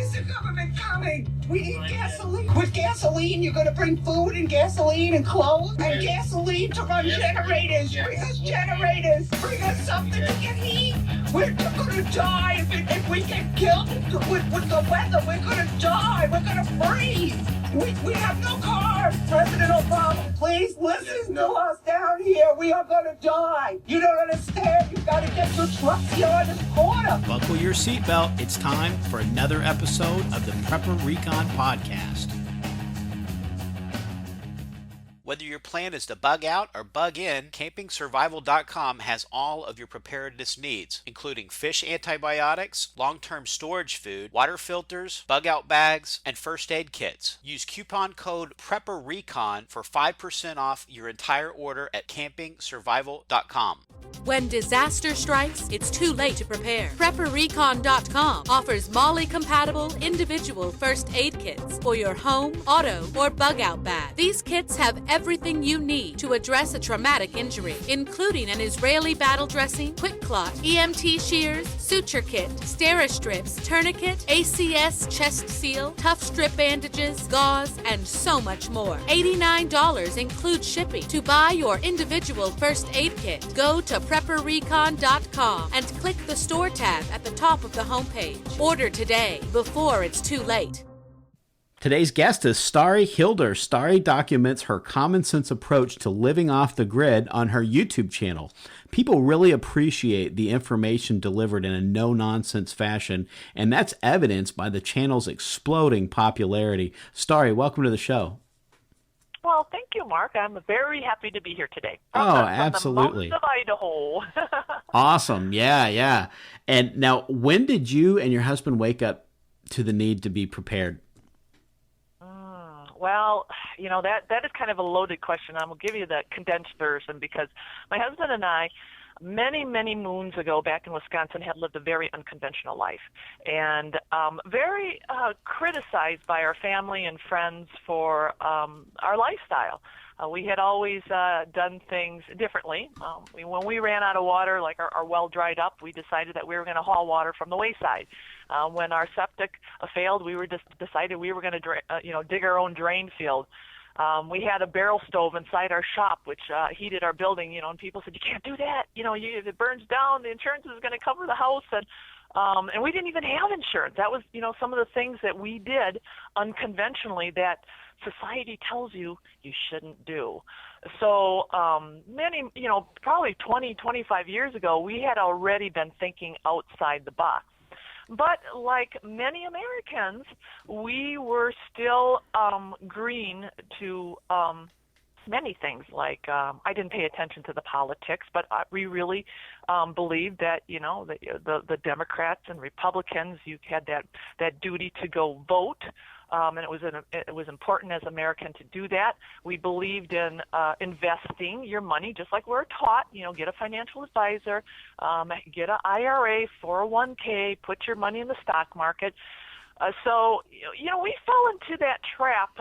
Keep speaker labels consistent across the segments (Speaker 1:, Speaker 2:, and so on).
Speaker 1: is the government coming? We need gasoline. With gasoline, you're going to bring food and gasoline and clothes and gasoline to run generators. Bring us generators. Bring us something to get heat. We're going to die if we get killed with the weather. We're going to die. We're going to freeze. We have no cars. President Obama, please listen to us down here. We are going to die. You don't understand. You've got to get your trucks here on this corner.
Speaker 2: Buckle your seatbelt. It's time for another episode of the Prepper Recon Podcast. Whether your plan is to bug out or bug in, CampingSurvival.com has all of your preparedness needs, including fish antibiotics, long-term storage food, water filters, bug-out bags, and first aid kits. Use coupon code PrepperRecon for 5% off your entire order at CampingSurvival.com.
Speaker 3: When disaster strikes, it's too late to prepare. PrepperRecon.com offers MOLLE-compatible individual first aid kits for your home, auto, or bug-out bag. These kits have everything you need to address a traumatic injury, including an Israeli battle dressing, quick clot, EMT shears, suture kit, Steri-strips, tourniquet, ACS chest seal, tough strip bandages, gauze, and so much more. $89 includes shipping. To buy your individual first aid kit, go to PrepperRecon.com and click the store tab at the top of the homepage. Order today before it's too late.
Speaker 2: Today's guest is Starry Hilder. Starry documents her common sense approach to living off the grid on her YouTube channel. People really appreciate the information delivered in a no-nonsense fashion, and that's evidenced by the channel's exploding popularity. Starry, welcome to the show.
Speaker 4: Well, thank you, Mark. I'm very happy to be here today.
Speaker 2: Absolutely.
Speaker 4: From the mountains of Idaho.
Speaker 2: Awesome. Yeah. And now, when did you and your husband wake up to the need to be prepared?
Speaker 4: Well, that is kind of a loaded question. I'm going to give you the condensed version because my husband and I, many, many moons ago back in Wisconsin, had lived a very unconventional life and very criticized by our family and friends for our lifestyle. We had always done things differently. When we ran out of water, like our well dried up, we decided that we were going to haul water from the wayside. When our septic failed, we were decided we were going to dig our own drain field. We had a barrel stove inside our shop, which heated our building. And people said, "You can't do that. If it burns down, the insurance is going to cover the house." And we didn't even have insurance. That was, some of the things that we did unconventionally that society tells you shouldn't do. So probably 20, 25 years ago, we had already been thinking outside the box. But like many Americans, we were still green to many things. Like I didn't pay attention to the politics, but we really believed that the Democrats and Republicans, you had that duty to go vote. And it was important as American to do that. We believed in investing your money, just like we're taught. Get a financial advisor, get an IRA, 401k, put your money in the stock market. So we fell into that trap,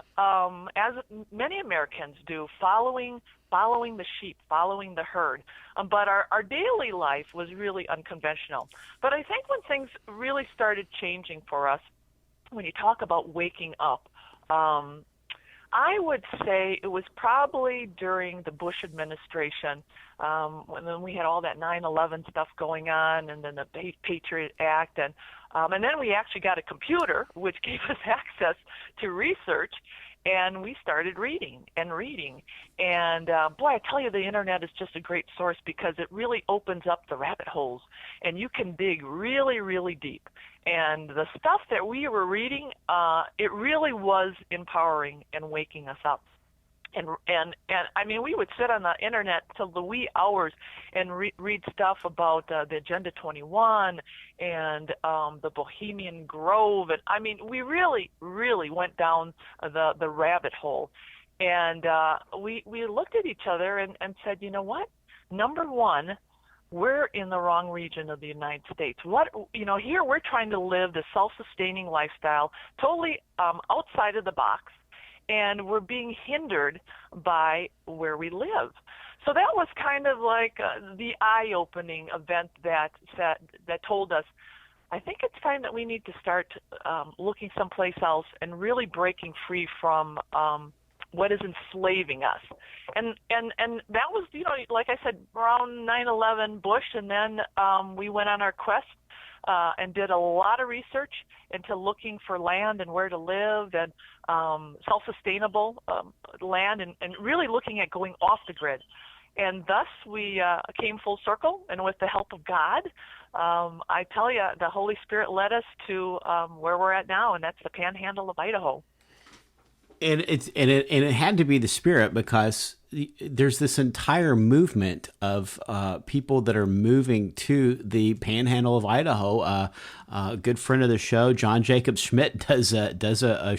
Speaker 4: as many Americans do, following the sheep, following the herd. But our daily life was really unconventional. But I think when things really started changing for us, when you talk about waking up, I would say it was probably during the Bush administration, when we had all that 9/11 stuff going on, and then the Patriot Act, and then we actually got a computer, which gave us access to research, and we started reading. And boy, I tell you, the internet is just a great source because it really opens up the rabbit holes, and you can dig really, really deep. And the stuff that we were reading, it really was empowering and waking us up. And I mean, we would sit on the internet till the wee hours and read stuff about the Agenda 21 and the Bohemian Grove. And I mean, we really, really went down the rabbit hole. And we looked at each other and said, you know what? Number one, we're in the wrong region of the United States. Here we're trying to live the self-sustaining lifestyle, totally outside of the box, and we're being hindered by where we live. So that was kind of like the eye-opening event that told us I think it's time that we need to start looking someplace else and really breaking free from what is enslaving us. And that was, like I said, around 9/11 Bush, and then we went on our quest and did a lot of research into looking for land and where to live and self-sustainable land and really looking at going off the grid. And thus we came full circle, and with the help of God, I tell you, the Holy Spirit led us to where we're at now, and that's the Panhandle of Idaho.
Speaker 2: And it had to be the Spirit, because there's this entire movement of people that are moving to the Panhandle of Idaho. A good friend of the show, John Jacob Schmidt, does a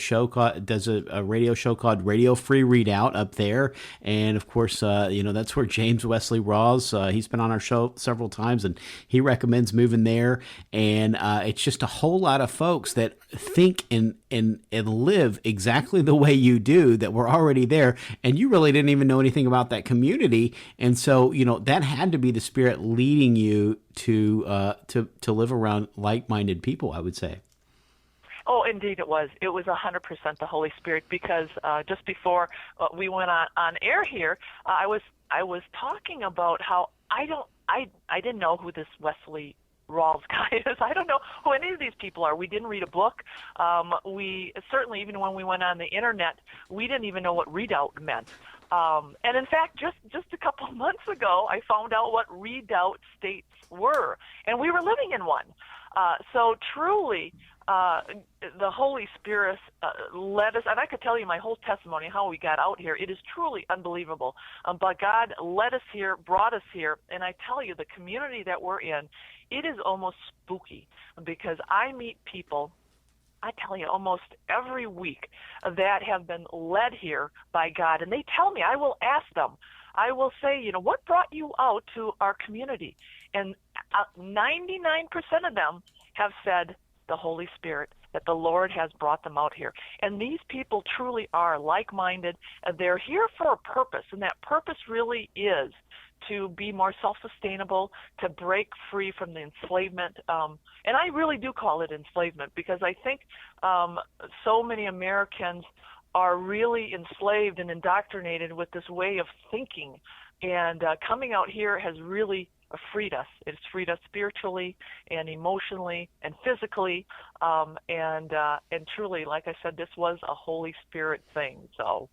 Speaker 2: radio show called Radio Free Readout up there, and of course, that's where James Wesley Rawls. He's been on our show several times, and he recommends moving there. And it's just a whole lot of folks that think and live exactly the way you do, that were already there, and you really didn't even know anything about that community. And so, that had to be the Spirit leading you to live around like-minded people, I would say.
Speaker 4: Oh, indeed it was. It was 100% the Holy Spirit, because just before we went on air here, I was talking about how I didn't know who this Wesley Rawls guy is. I don't know who any of these people are. We didn't read a book. We certainly, even when we went on the internet, we didn't even know what readout meant. And in fact, just a couple of months ago, I found out what redoubt states were, and we were living in one. So truly, the Holy Spirit led us, and I could tell you my whole testimony, how we got out here. It is truly unbelievable. But God led us here, brought us here, and I tell you, the community that we're in, it is almost spooky, because I meet people, I tell you, almost every week that have been led here by God. And they tell me, I will ask them, I will say, what brought you out to our community? And 99% of them have said the Holy Spirit, that the Lord has brought them out here. And these people truly are like-minded. They're here for a purpose, and that purpose really is to be more self-sustainable, to break free from the enslavement. And I really do call it enslavement, because I think so many Americans are really enslaved and indoctrinated with this way of thinking. And coming out here has really freed us. It's freed us spiritually and emotionally and physically. And truly, like I said, this was a Holy Spirit thing. So.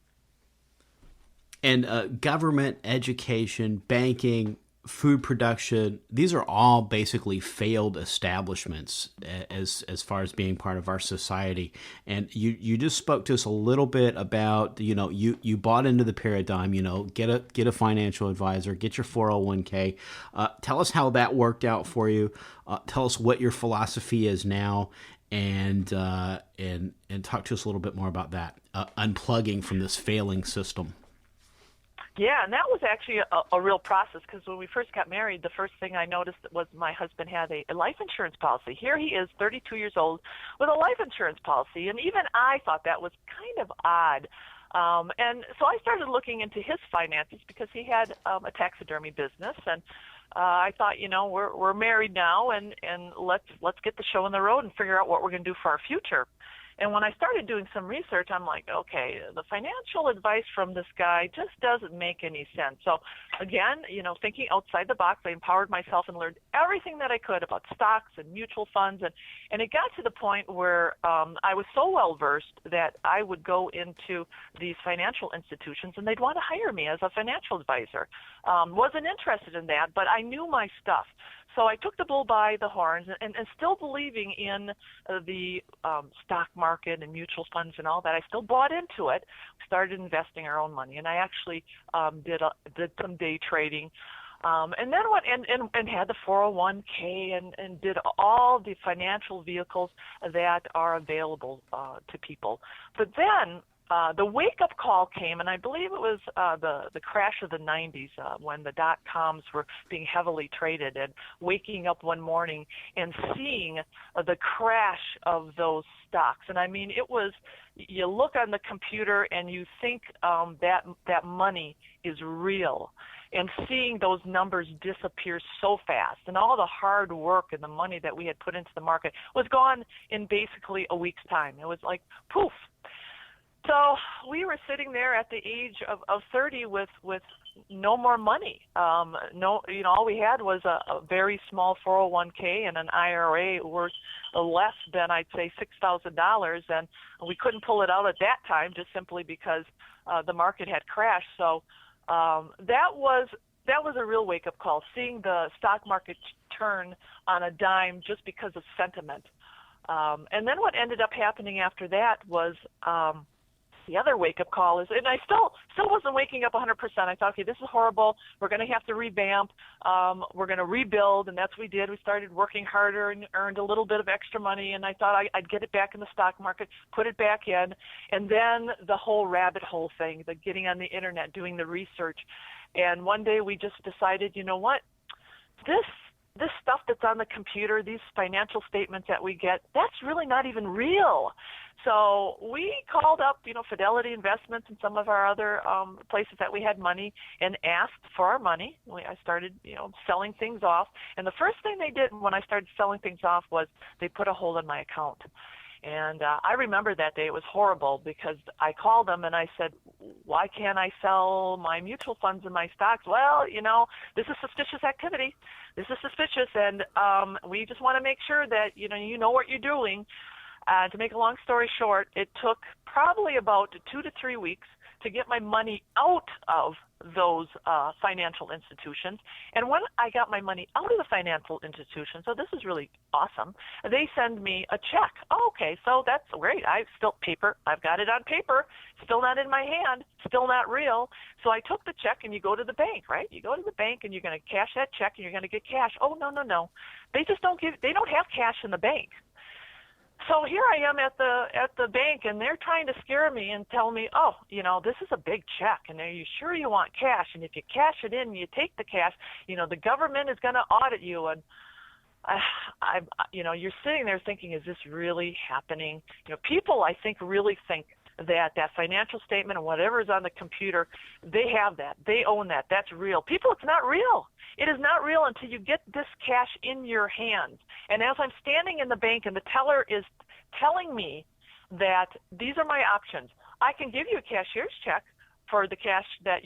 Speaker 2: And government, education, banking, food production, these are all basically failed establishments as far as being part of our society. And you just spoke to us a little bit about, you bought into the paradigm, get a financial advisor, get your 401k. Tell us how that worked out for you. Tell us what your philosophy is now, and talk to us a little bit more about that, unplugging from this failing system.
Speaker 4: Yeah, and that was actually a real process, because when we first got married, the first thing I noticed was my husband had a life insurance policy. Here he is, 32 years old, with a life insurance policy, and even I thought that was kind of odd. And so I started looking into his finances, because he had a taxidermy business, and I thought, we're married now, and let's get the show on the road and figure out what we're going to do for our future. And when I started doing some research, I'm like, okay, the financial advice from this guy just doesn't make any sense. So again, thinking outside the box, I empowered myself and learned everything that I could about stocks and mutual funds. And it got to the point where I was so well versed that I would go into these financial institutions and they'd want to hire me as a financial advisor. Wasn't interested in that, but I knew my stuff. So I took the bull by the horns, and still believing in the stock market and mutual funds and all that, I still bought into it, started investing our own money, and I actually did some day trading, and then went and had the 401k and did all the financial vehicles that are available to people. But then the wake-up call came, and I believe it was the crash of the 90s when the dot-coms were being heavily traded, and waking up one morning and seeing the crash of those stocks. And I mean, it was, you look on the computer and you think that money is real. and seeing those numbers disappear so fast, and all the hard work and the money that we had put into the market was gone in basically a week's time. It was like poof. So we were sitting there at the age of 30 with no more money. No, all we had was a very small 401k and an IRA worth less than, I'd say, $6,000, and we couldn't pull it out at that time just simply because the market had crashed. So that was a real wake-up call, seeing the stock market turn on a dime just because of sentiment. And then what ended up happening after that was the other wake-up call is, and I still wasn't waking up 100%. I thought, okay, this is horrible. We're going to have to revamp. We're going to rebuild, and that's what we did. We started working harder and earned a little bit of extra money, and I thought I'd get it back in the stock market, put it back in, and then the whole rabbit hole thing, the getting on the internet, doing the research. And one day we just decided, you know what, this stuff that's on the computer, these financial statements that we get, that's really not even real. So we called up, Fidelity Investments and some of our other places that we had money and asked for our money. I started, selling things off. And the first thing they did when I started selling things off was they put a hold on my account. And I remember that day. It was horrible because I called them and I said, why can't I sell my mutual funds and my stocks? Well, this is suspicious activity. This is suspicious, and we just want to make sure that, you know what you're doing. To make a long story short, it took probably about 2 to 3 weeks to get my money out of those financial institutions. And when I got my money out of the financial institution, so this is really awesome, they send me a check. Oh, okay, so that's great. I've got it on paper, still not in my hand, still not real. So I took the check, and you go to the bank, right? You go to the bank and you're going to cash that check and you're going to get cash. Oh, no. They don't have cash in the bank. So here I am at the bank, and they're trying to scare me and tell me, oh, this is a big check, and are you sure you want cash? And if you cash it in, you take the cash, the government is going to audit you. And you're sitting there thinking, is this really happening? People, I think, really think that financial statement and whatever is on the computer, they have that. They own that. That's real. People, it's not real. It is not real until you get this cash in your hands. And as I'm standing in the bank and the teller is telling me that these are my options, I can give you a cashier's check for the cash that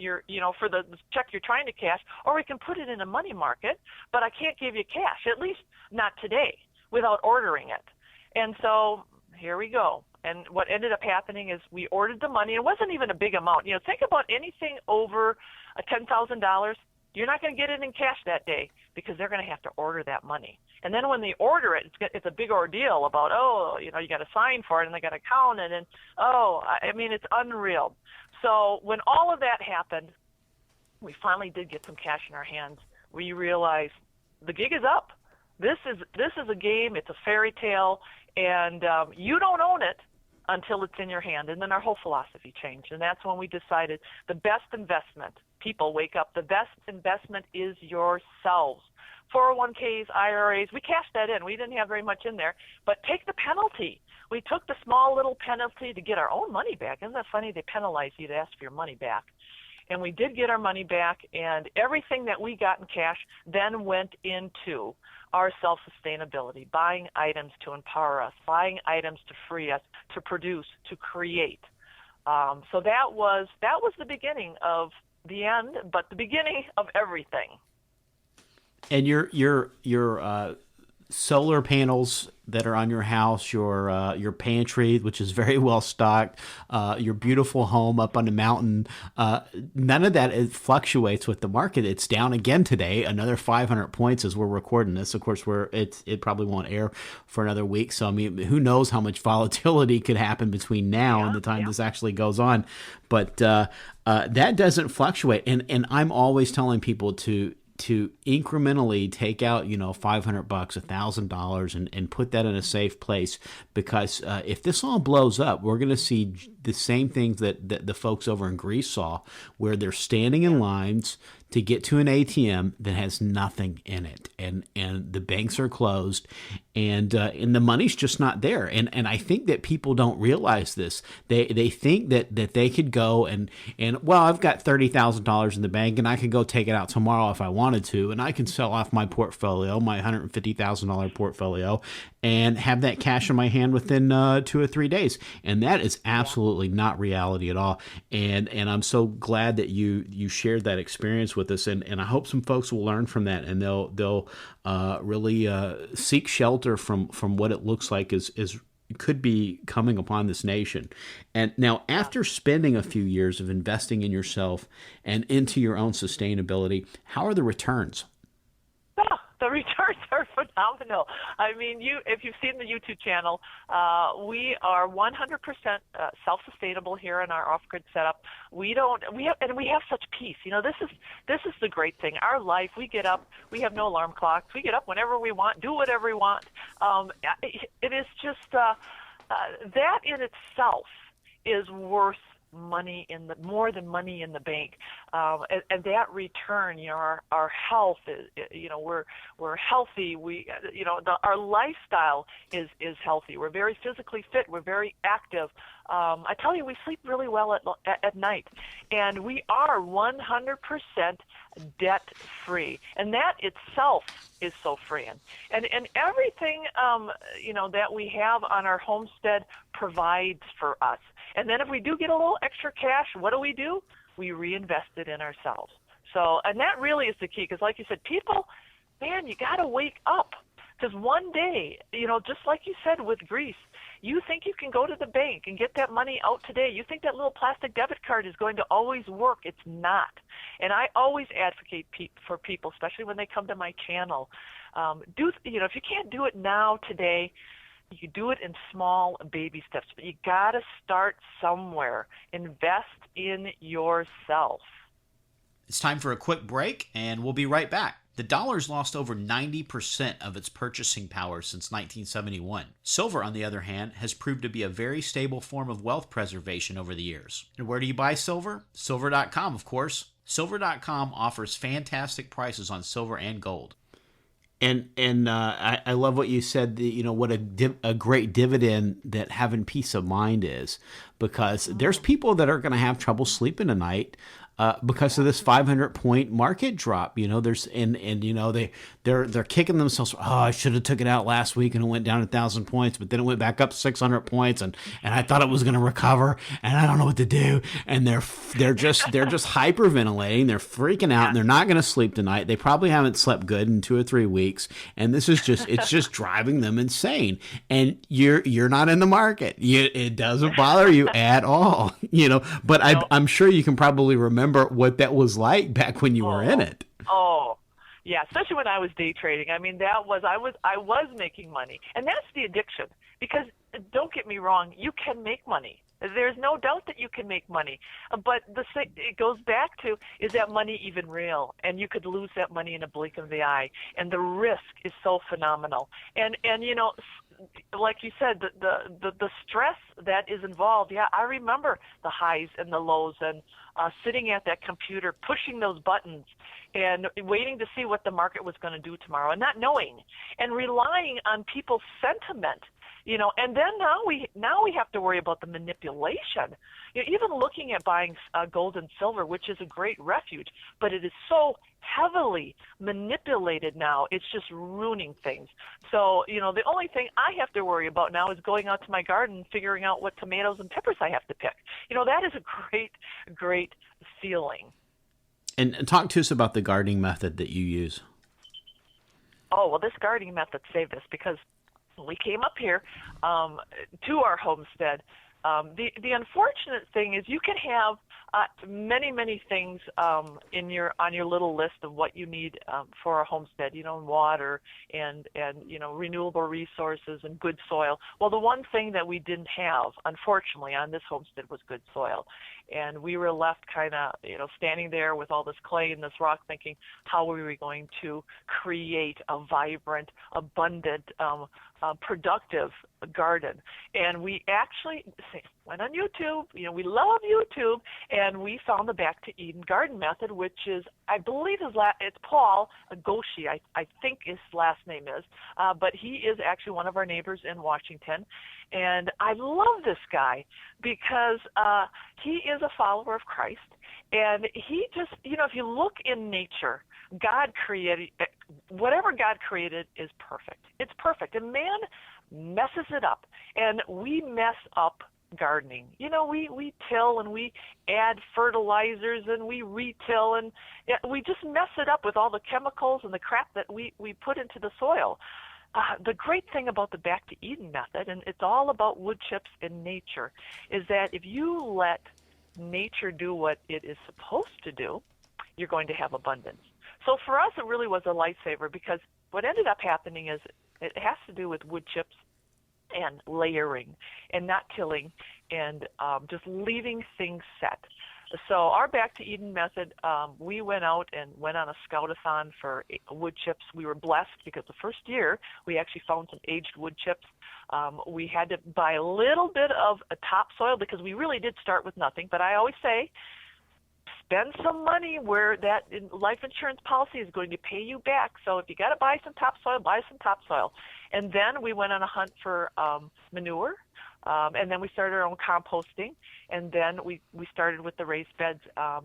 Speaker 4: for the check you're trying to cash, or we can put it in a money market, but I can't give you cash, at least not today, without ordering it. And so here we go. And what ended up happening is we ordered the money. It wasn't even a big amount. Think about anything over $10,000. You're not going to get it in cash that day because they're going to have to order that money. And then when they order it, it's a big ordeal about, you got to sign for it and they got to count it. And, it's unreal. So when all of that happened, we finally did get some cash in our hands. We realized the gig is up. This is a game. It's a fairy tale. And you don't own it until it's in your hand. And then our whole philosophy changed. And that's when we decided the best investment, people wake up, the best investment is yourselves. 401ks, IRAs, we cashed that in. We didn't have very much in there. But take the penalty. We took the small little penalty to get our own money back. Isn't that funny? They penalize you to ask for your money back. And we did get our money back, and everything that we got in cash then went into our self-sustainability, buying items to empower us, buying items to free us, to produce, to create. So that was the beginning of the end, but the beginning of everything.
Speaker 2: And your solar panels that are on your house, your pantry, which is very well stocked, your beautiful home up on the mountain, none of that fluctuates with the market. It's down again today, another 500 points as we're recording this. Of course, it probably won't air for another week. So, who knows how much volatility could happen between now and the time this actually goes on. But that doesn't fluctuate. And I'm always telling people to incrementally take out, $500, $1,000 and put that in a safe place, because if this all blows up, we're going to see the same things that the folks over in Greece saw, where they're standing in lines to get to an ATM that has nothing in it, and the banks are closed, and the money's just not there. And I think that people don't realize this. They think that they could go and well, I've got $30,000 in the bank, and I could go take it out tomorrow if I wanted to, and I can sell off my portfolio, my $150,000 portfolio, and have that cash in my hand within 2 or 3 days. And that is absolutely not reality at all. And I'm so glad that you shared that experience with us. And I hope some folks will learn from that, and they'll really seek shelter from what it looks like is could be coming upon this nation. And now, after spending a few years of investing in yourself and into your own sustainability, how are the returns?
Speaker 4: The returns are phenomenal. I mean, if you've seen the YouTube channel, we are 100% self-sustainable here in our off-grid setup. We have such peace. You know, this is the great thing. Our life, we get up, we have no alarm clocks. We get up whenever we want, do whatever we want. It is just that in itself is worth more than money in the bank, and that return, you know, our health is, you know, we're healthy. Our lifestyle is healthy. We're very physically fit. We're very active. I tell you, we sleep really well at night, and we are 100% debt free, and that itself is so freeing. And everything that we have on our homestead provides for us. And then if we do get a little extra cash, what do? We reinvest it in ourselves. So, and that really is the key, because like you said, people, man, you got to wake up. Because one day, you know, just like you said with Greece, you think you can go to the bank and get that money out today. You think that little plastic debit card is going to always work. It's not. And I always advocate for people, especially when they come to my channel, if you can't do it now, today, you do it in small baby steps, but you got to start somewhere. Invest in yourself.
Speaker 2: It's time for a quick break, and we'll be right back. The dollar's lost over 90% of its purchasing power since 1971. Silver, on the other hand, has proved to be a very stable form of wealth preservation over the years. And where do you buy silver? Silver.com, of course. Silver.com offers fantastic prices on silver and gold. And I love what you said, you know, what a great dividend that having peace of mind is, because there's people that are going to have trouble sleeping tonight because of this 500-point market drop. You know, there's and you know they're kicking themselves. Oh, I should have took it out last week and it went down 1,000 points, but then it went back up 600 points, and I thought it was going to recover, and I don't know what to do. And they're just hyperventilating. They're freaking out, and they're not going to sleep tonight. They probably haven't slept good in 2 or 3 weeks, and this is just driving them insane. And you're not in the market. It doesn't bother you at all. You know, but I'm sure you can probably remember what that was like back when you were in it.
Speaker 4: Oh, yeah, especially when I was day trading. I mean, I was making money, and that's the addiction. Because don't get me wrong, you can make money. There's no doubt that you can make money, but it goes back to, is that money even real? And you could lose that money in a blink of the eye, and the risk is so phenomenal. And you know, like you said, the stress that is involved. Yeah, I remember the highs and the lows, and sitting at that computer, pushing those buttons, and waiting to see what the market was going to do tomorrow, and not knowing, and relying on people's sentiment. You know, and then now we have to worry about the manipulation. You know, even looking at buying gold and silver, which is a great refuge, but it is so heavily manipulated now. It's just ruining things. So, you know, the only thing I have to worry about now is going out to my garden and figuring out what tomatoes and peppers I have to pick. You know, that is a great, great feeling.
Speaker 2: And talk to us about the gardening method that you use.
Speaker 4: Oh, well, this gardening method saved us, because we came up here to our homestead. The unfortunate thing is you can have many things on your little list of what you need for a homestead. You know, water and you know, renewable resources and good soil. Well, the one thing that we didn't have, unfortunately, on this homestead was good soil. And we were left kind of, you know, standing there with all this clay and this rock, thinking, how are we going to create a vibrant, abundant productive garden. And we actually went on YouTube. We love YouTube, and we found the Back to Eden garden method, which is, I believe, it's Paul Goshi, I think his last name is, but he is actually one of our neighbors in Washington. And I love this guy because he is a follower of Christ, and he just, if you look in nature, God created, whatever God created is perfect. It's perfect. And man messes it up. And we mess up gardening. We till and we add fertilizers and we retill, and we just mess it up with all the chemicals and the crap that we put into the soil. The great thing about the Back to Eden method, and it's all about wood chips in nature, is that if you let nature do what it is supposed to do, you're going to have abundance. So for us, it really was a lifesaver, because what ended up happening is it has to do with wood chips and layering and not tilling and just leaving things set. So our Back to Eden method, we went out and went on a scout-a-thon for wood chips. We were blessed because the first year we actually found some aged wood chips. We had to buy a little bit of a topsoil because we really did start with nothing. But I always say, spend some money where that life insurance policy is going to pay you back. So if you got to buy some topsoil, buy some topsoil. And then we went on a hunt for manure, and then we started our own composting, and then we started with the raised beds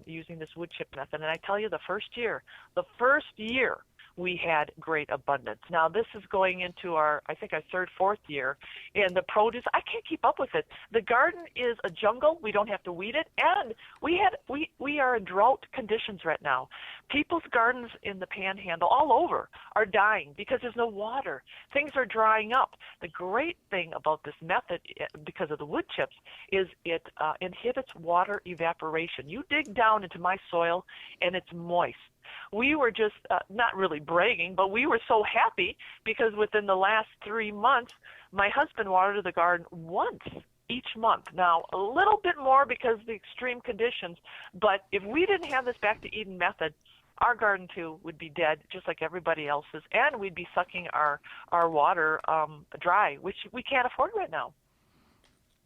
Speaker 4: using this wood chip method. And I tell you, the first year, we had great abundance. Now, this is going into our third, fourth year, and the produce, I can't keep up with it. The garden is a jungle. We don't have to weed it, and we are in drought conditions right now. People's gardens in the Panhandle all over are dying because there's no water. Things are drying up. The great thing about this method, because of the wood chips, is it inhibits water evaporation. You dig down into my soil, and it's moist. We were just not really bragging, but we were so happy because within the last 3 months, my husband watered the garden once each month. Now, a little bit more because of the extreme conditions, but if we didn't have this Back to Eden method, our garden too would be dead just like everybody else's, and we'd be sucking our water dry, which we can't afford right now.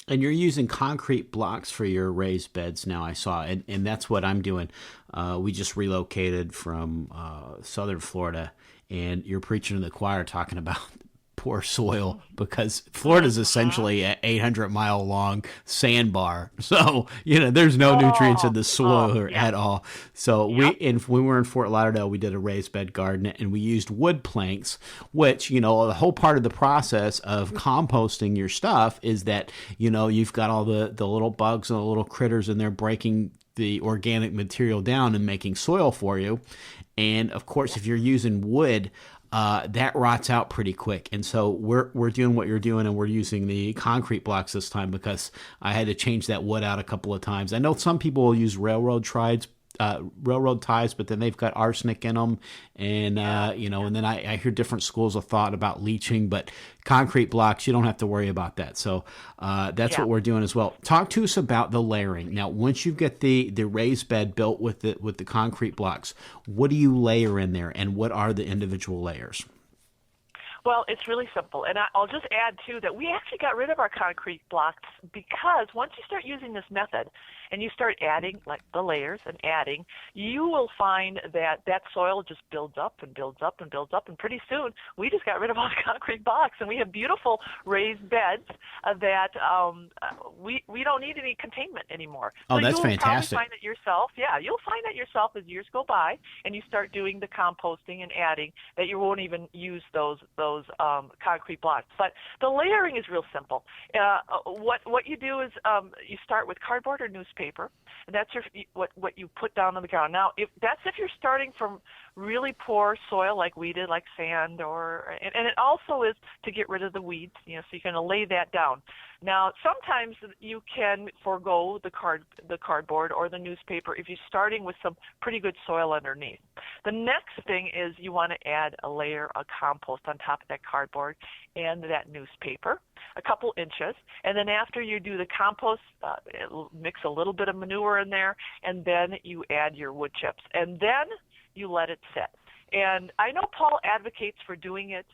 Speaker 5: And you're using concrete blocks for your raised beds now, I saw, and that's what I'm doing. We just relocated from southern Florida, and you're preaching to the choir talking about poor soil, because Florida's essentially an 800-mile long sandbar. So, there's no nutrients in the soil at all. So when we were in Fort Lauderdale, we did a raised bed garden, and we used wood planks, which, the whole part of the process of composting your stuff is that, you've got all the little bugs and the little critters in there breaking the organic material down and making soil for you. And of course, if you're using wood, that rots out pretty quick. And so we're doing what you're doing, and we're using the concrete blocks this time because I had to change that wood out a couple of times. I know some people will use railroad ties, but then they've got arsenic in them, and and then I hear different schools of thought about leaching, but concrete blocks, you don't have to worry about that. So that's what we're doing as well. Talk to us about the layering. Now, once you get the raised bed built with the concrete blocks, what do you layer in there, and what are the individual layers?
Speaker 4: Well, it's really simple. And I'll just add, too, that we actually got rid of our concrete blocks because once you start using this method and you start adding, like the layers and adding, you will find that soil just builds up and builds up and builds up. And pretty soon, we just got rid of all the concrete blocks, and we have beautiful raised beds that we don't need any containment anymore.
Speaker 5: Oh,
Speaker 4: so
Speaker 5: that's
Speaker 4: you'll
Speaker 5: fantastic.
Speaker 4: Probably find it yourself. Yeah, you'll find that yourself as years go by and you start doing the composting and adding, that you won't even use those concrete blocks. But the layering is real simple. What you do is you start with cardboard or newspaper, and that's what you put down on the ground. Now, if you're starting from really poor soil like we did, like sand, and it also is to get rid of the weeds, so you're going to lay that down. Now, sometimes you can forego the cardboard or the newspaper if you're starting with some pretty good soil underneath. The next thing is you want to add a layer of compost on top of that cardboard and that newspaper, a couple inches, and then after you do the compost, mix a little bit of manure in there, and then you add your wood chips, and then you let it sit. And I know Paul advocates for doing it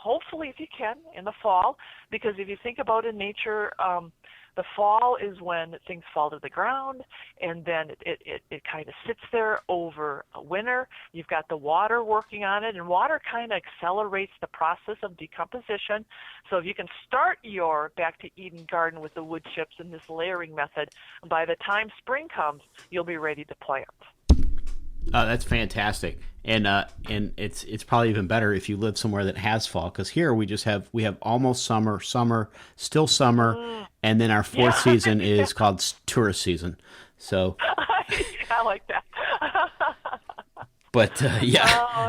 Speaker 4: hopefully if you can in the fall, because if you think about in nature, the fall is when things fall to the ground, and then it kind of sits there over a winter. You've got the water working on it, and water kind of accelerates the process of decomposition. So if you can start your Back to Eden garden with the wood chips and this layering method, by the time spring comes, you'll be ready to plant.
Speaker 5: Oh, that's fantastic, and it's probably even better if you live somewhere that has fall, because here we have almost summer, still summer, and then our fourth season is called tourist season. So
Speaker 4: I like that.
Speaker 5: But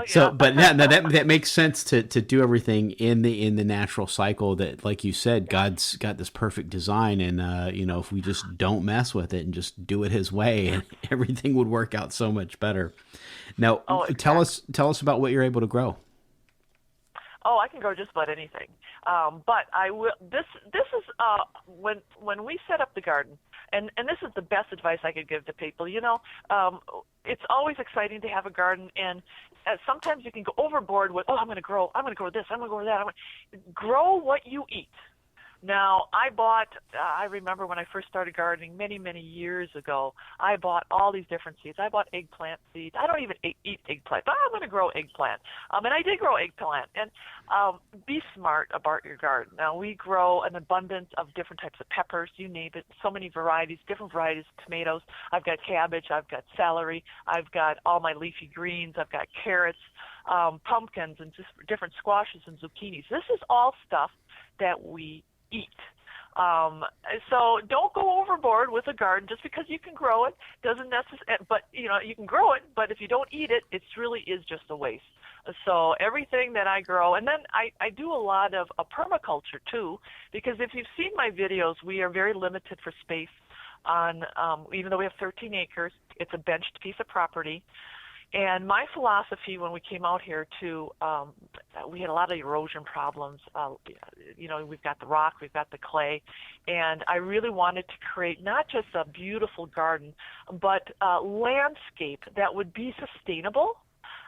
Speaker 5: so but that makes sense to do everything in the natural cycle. That, like you said, God's got this perfect design, and if we just don't mess with it and just do it His way, everything would work out so much better. Now, tell us about what you're able to grow.
Speaker 4: Oh, I can grow just about anything. But I will. This is when we set up the garden, and this is the best advice I could give to people. It's always exciting to have a garden, and sometimes you can go overboard with, I'm going to grow this, I'm going to grow that. Grow what you eat. Now, I remember when I first started gardening many, many years ago, I bought all these different seeds. I bought eggplant seeds. I don't even eat eggplant, but I'm going to grow eggplant. And I did grow eggplant. And be smart about your garden. Now, we grow an abundance of different types of peppers, you name it, so many varieties, different varieties of tomatoes. I've got cabbage, I've got celery, I've got all my leafy greens, I've got carrots, pumpkins, and just different squashes and zucchinis. This is all stuff that we eat. So don't go overboard with a garden just because you can grow it. Doesn't necessarily, but you can grow it, but if you don't eat it, it really is just a waste. So everything that I grow, and then I do a lot of permaculture too, because if you've seen my videos, we are very limited for space on, even though we have 13 acres, it's a benched piece of property. And my philosophy when we came out here we had a lot of erosion problems. We've got the rock, we've got the clay, and I really wanted to create not just a beautiful garden, but a landscape that would be sustainable,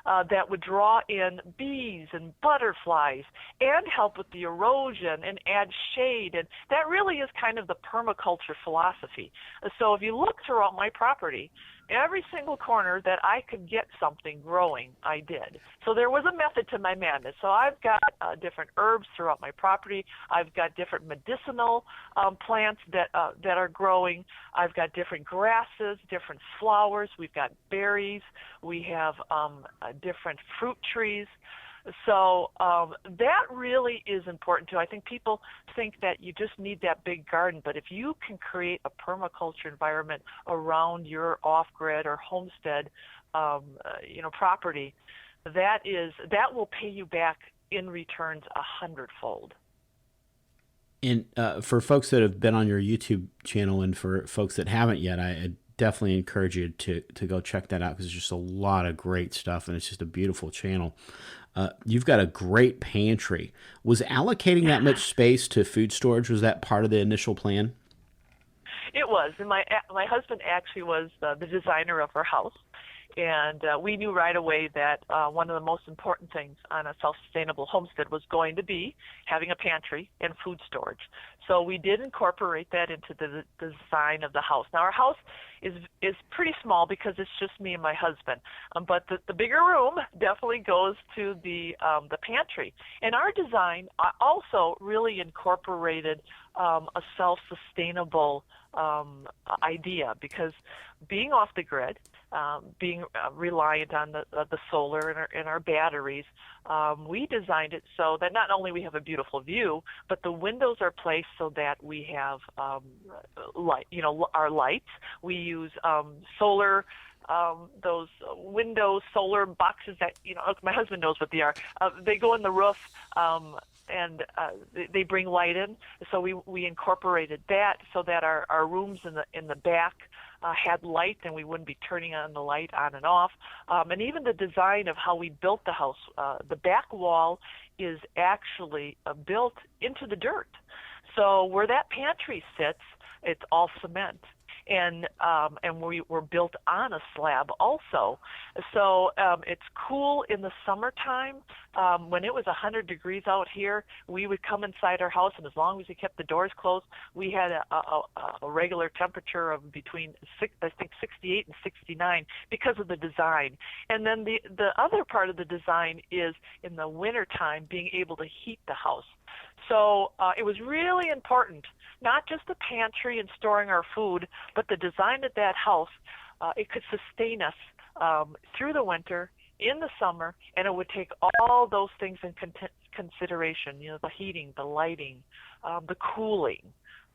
Speaker 4: that would draw in bees and butterflies and help with the erosion and add shade. And that really is kind of the permaculture philosophy. So if you look throughout my property, every single corner that I could get something growing, I did. So there was a method to my madness. So I've got different herbs throughout my property. I've got different medicinal plants that are growing. I've got different grasses, different flowers. We've got berries. We have different fruit trees. So that really is important too. I think people think that you just need that big garden, but if you can create a permaculture environment around your off-grid or homestead, property, that will pay you back in returns 100-fold.
Speaker 5: And for folks that have been on your YouTube channel, and for folks that haven't yet, I definitely encourage you to go check that out, because there's just a lot of great stuff, and it's just a beautiful channel. You've got a great pantry. Was allocating that much space to food storage, was that part of the initial plan?
Speaker 4: It was. And my husband actually was the designer of our house. And we knew right away that one of the most important things on a self-sustainable homestead was going to be having a pantry and food storage. So we did incorporate that into the design of the house. Now, our house is pretty small because it's just me and my husband. But the bigger room definitely goes to the pantry. And our design also really incorporated a self-sustainable idea, because being off the grid, being reliant on the solar and our batteries, we designed it so that not only we have a beautiful view, but the windows are placed so that we have light. Our lights. We use solar. Those window solar boxes that my husband knows what they are. They go in the roof. And they bring light in, so we incorporated that so that our rooms in the back had light, and we wouldn't be turning on the light on and off. And even the design of how we built the house, the back wall is actually built into the dirt. So where that pantry sits, it's all cement. and we were built on a slab also. So it's cool in the summertime. When it was 100 degrees out here, we would come inside our house, and as long as we kept the doors closed, we had a regular temperature of between 68 and 69 because of the design. And then the other part of the design is in the wintertime being able to heat the house. So it was really important, not just the pantry and storing our food, but the design of that house. It could sustain us through the winter, in the summer, and it would take all those things in consideration, the heating, the lighting, the cooling.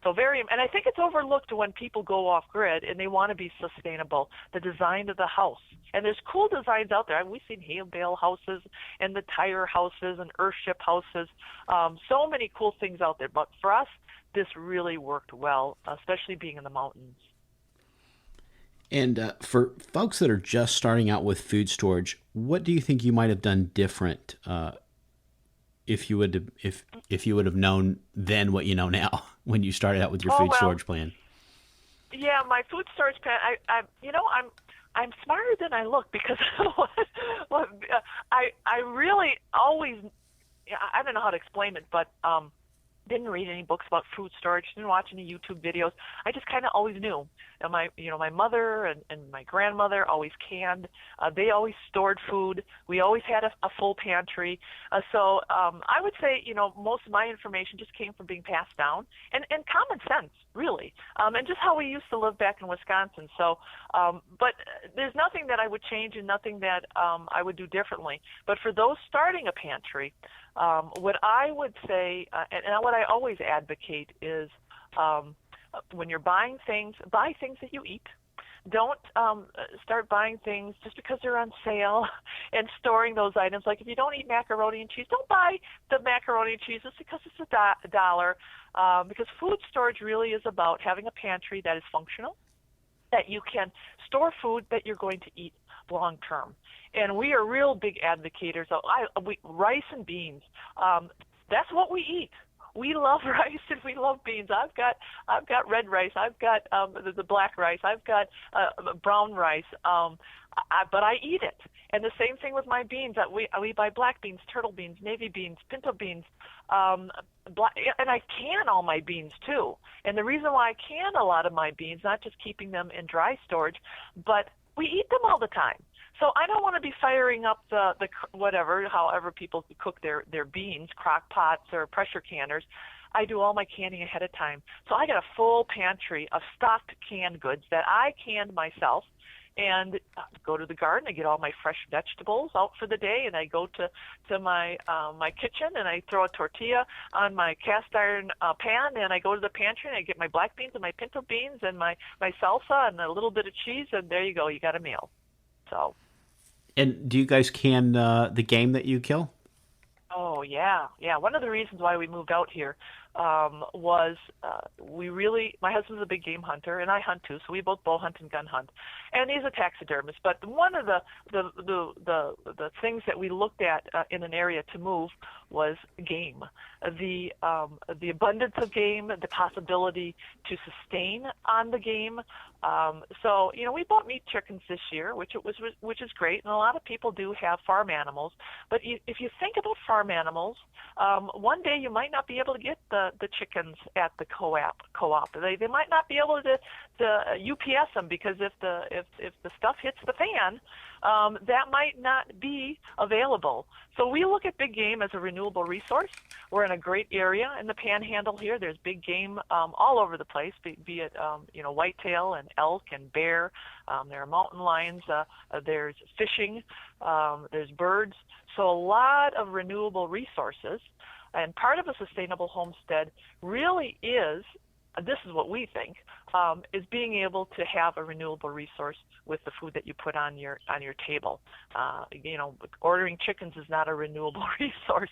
Speaker 4: So and I think it's overlooked when people go off grid and they want to be sustainable, the design of the house. And there's cool designs out there. We've seen hay bale houses and the tire houses and earthship houses. So many cool things out there. But for us, this really worked well, especially being in the mountains.
Speaker 5: And for folks that are just starting out with food storage, what do you think you might have done different if you would have known then what you know now when you started out with your food storage plan?
Speaker 4: Yeah, my food storage plan. I'm smarter than I look because I really always, I don't know how to explain it, but didn't read any books about food storage, didn't watch any YouTube videos. I just kind of always knew. And my mother and my grandmother always canned. They always stored food. We always had a full pantry. So I would say, most of my information just came from being passed down and common sense, really, and just how we used to live back in Wisconsin. So, but there's nothing that I would change and nothing that I would do differently. But for those starting a pantry, what I would say, and what I always advocate is when you're buying things, buy things that you eat. Don't start buying things just because they're on sale and storing those items. Like if you don't eat macaroni and cheese, don't buy the macaroni and cheese just because it's a dollar. Because food storage really is about having a pantry that is functional, that you can store food that you're going to eat long term. And we are real big advocates of rice and beans. That's what we eat. We love rice and we love beans. I've got red rice. I've got the black rice. I've got brown rice. But I eat it. And the same thing with my beans. We buy black beans, turtle beans, navy beans, pinto beans, and I can all my beans too. And the reason why I can a lot of my beans, not just keeping them in dry storage, but we eat them all the time. So I don't want to be firing up the however people cook their beans, crock pots or pressure canners. I do all my canning ahead of time. So I got a full pantry of stocked canned goods that I canned myself, and go to the garden. I get all my fresh vegetables out for the day, and I go to my kitchen and I throw a tortilla on my cast iron pan, and I go to the pantry and I get my black beans and my pinto beans and my salsa and a little bit of cheese, and there you go. You got a meal. So.
Speaker 5: And do you guys can the game that you kill?
Speaker 4: Oh, yeah. One of the reasons why we moved out here was my husband's a big game hunter, and I hunt too, so we both bow hunt and gun hunt. And he's a taxidermist. But one of the things that we looked at in an area to move was game. The abundance of game, the possibility to sustain on the game. So we bought meat chickens this year, which is great, and a lot of people do have farm animals. But if you think about farm animals, one day you might not be able to get the chickens at the co-op. They might not be able to UPS them, because if the stuff hits the fan, that might not be available. So we look at big game as a renewable resource. We're in a great area in the Panhandle here. There's big game all over the place, be it whitetail and elk and bear. There are mountain lions. There's fishing. There's birds. So a lot of renewable resources. And part of a sustainable homestead really is, this is what we think, is being able to have a renewable resource with the food that you put on your table. Ordering chickens is not a renewable resource.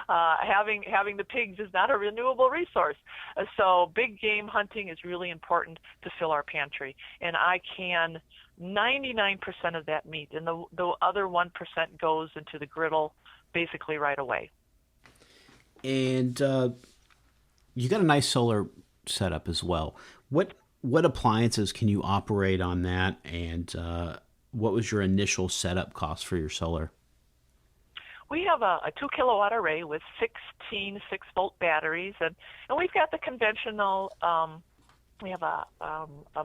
Speaker 4: Having the pigs is not a renewable resource. So big game hunting is really important to fill our pantry. And I can 99% of that meat, and the other 1% goes into the griddle basically right away. And
Speaker 5: you got a nice solar setup as well. What what appliances can you operate on that, and what was your initial setup cost for your solar?
Speaker 4: We have a 2 kilowatt array with 16 6-volt batteries, and we've got the conventional. We have a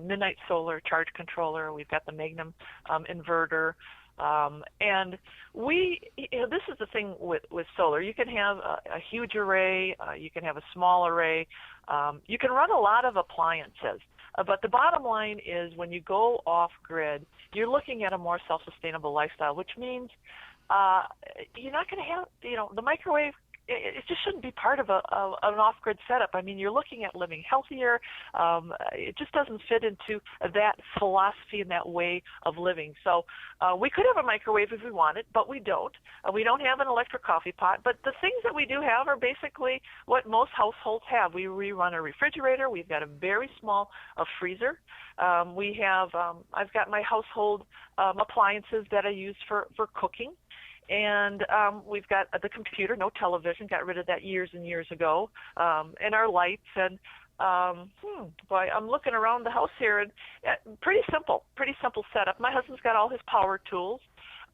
Speaker 4: Midnight Solar charge controller. We've got the Magnum inverter, and this is the thing with solar. You can have a huge array. You can have a small array. You can run a lot of appliances. But the bottom line is when you go off grid, you're looking at a more self-sustainable lifestyle, which means you're not going to have, the microwave. It just shouldn't be part of an off-grid setup. I mean, you're looking at living healthier. It just doesn't fit into that philosophy and that way of living. So we could have a microwave if we wanted, but we don't. We don't have an electric coffee pot. But the things that we do have are basically what most households have. We run a refrigerator. We've got a very small freezer. We have. I've got my household appliances that I use for cooking. And we've got the computer, no television, got rid of that years and years ago, and our lights. And boy, I'm looking around the house here, and pretty simple setup. My husband's got all his power tools.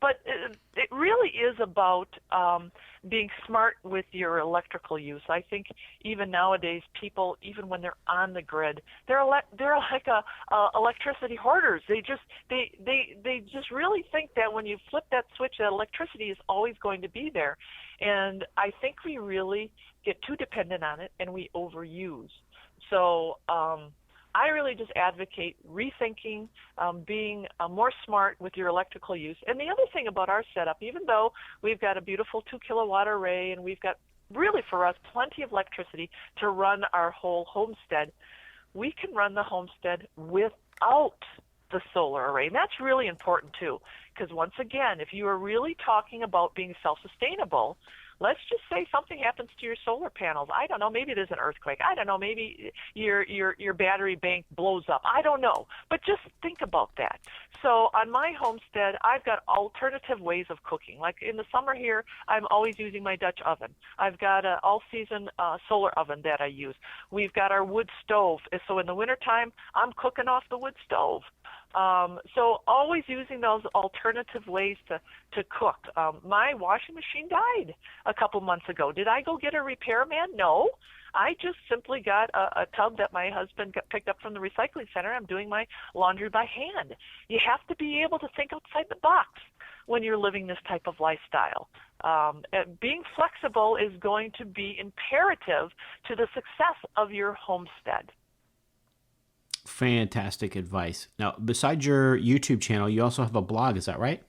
Speaker 4: But it really is about being smart with your electrical use. I think even nowadays, people, even when they're on the grid, they're like electricity hoarders. They just really think that when you flip that switch, that electricity is always going to be there. And I think we really get too dependent on it, and we overuse. So I really just advocate rethinking, being more smart with your electrical use. And the other thing about our setup, even though we've got a beautiful 2 kilowatt array and we've got really for us plenty of electricity to run our whole homestead, we can run the homestead without the solar array. And that's really important too, because once again, if you are really talking about being self-sustainable, let's just say something happens to your solar panels. I don't know. Maybe there's an earthquake. I don't know. Maybe your battery bank blows up. I don't know. But just think about that. So on my homestead, I've got alternative ways of cooking. Like in the summer here, I'm always using my Dutch oven. I've got an all-season solar oven that I use. We've got our wood stove. So in the wintertime, I'm cooking off the wood stove. So always using those alternative ways to cook. My washing machine died a couple months ago. Did I go get a repairman? No. I just simply got a tub that my husband picked up from the recycling center. I'm doing my laundry by hand. You have to be able to think outside the box when you're living this type of lifestyle. Being flexible is going to be imperative to the success of your homestead.
Speaker 5: Fantastic advice. Now, besides your YouTube channel, you also have a blog. Is that right?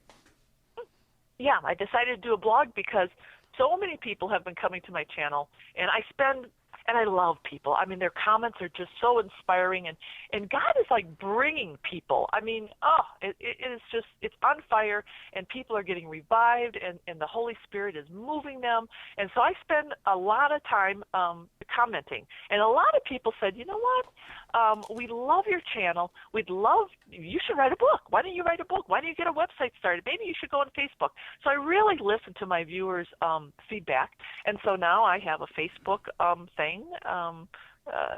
Speaker 4: Yeah, I decided to do a blog because so many people have been coming to my channel, and I love people. I mean, their comments are just so inspiring, and God is like bringing people. I mean, it is just, it's on fire, and people are getting revived, and the Holy Spirit is moving them. And so I spend a lot of time commenting, and a lot of people said, you know what? We love your channel. You should write a book. Why don't you write a book? Why don't you get a website started? Maybe you should go on Facebook. So I really listen to my viewers' feedback. And so now I have a Facebook thing.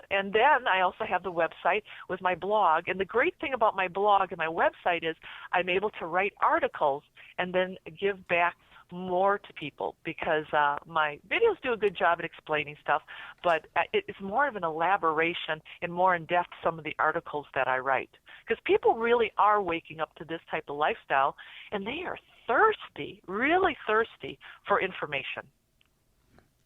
Speaker 4: And then I also have the website with my blog. And the great thing about my blog and my website is I'm able to write articles and then give back more to people because my videos do a good job at explaining stuff, but it's more of an elaboration and more in depth some of the articles that I write, because people really are waking up to this type of lifestyle, and they are thirsty, really thirsty for information.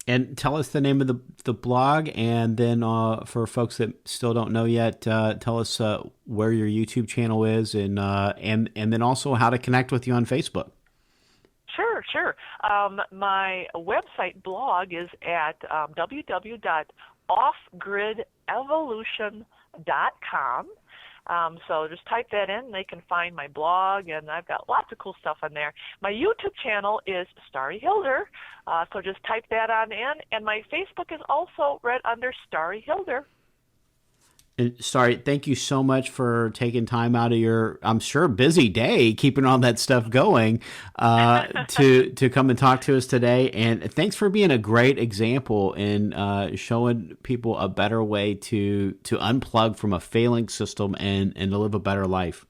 Speaker 5: And tell us the name of the blog, and then for folks that still don't know yet, tell us where your YouTube channel is, and then also how to connect with you on Facebook.
Speaker 4: Sure. My website blog is at www.offgridevolution.com. So just type that in. They can find my blog, and I've got lots of cool stuff on there. My YouTube channel is Starry Hilder, so just type that on in. And my Facebook is also right under Starry Hilder.
Speaker 5: And sorry, thank you so much for taking time out of your, I'm sure, busy day, keeping all that stuff going, to come and talk to us today. And thanks for being a great example in showing people a better way to unplug from a failing system and to live a better life.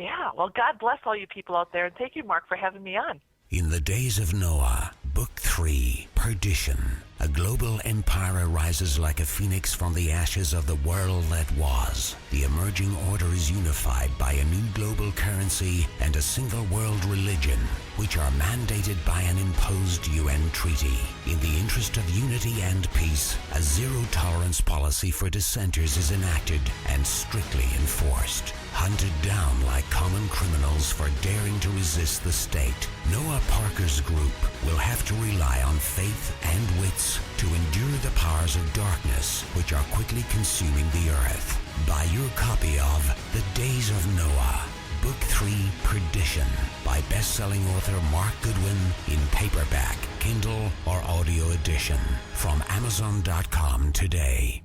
Speaker 4: Yeah, well, God bless all you people out there, and thank you, Mark, for having me on.
Speaker 6: In the days of Noah, Book 3, Perdition. A global empire arises like a phoenix from the ashes of the world that was. The emerging order is unified by a new global currency and a single world religion, which are mandated by an imposed UN treaty. In the interest of unity and peace, a zero-tolerance policy for dissenters is enacted and strictly enforced. Hunted down like common criminals for daring to resist the state, Noah Parker's group will have to rely on faith and wits to endure the powers of darkness which are quickly consuming the earth. Buy your copy of The Days of Noah, Book 3, Perdition, by best-selling author Mark Goodwin in paperback, Kindle, or audio edition from Amazon.com today.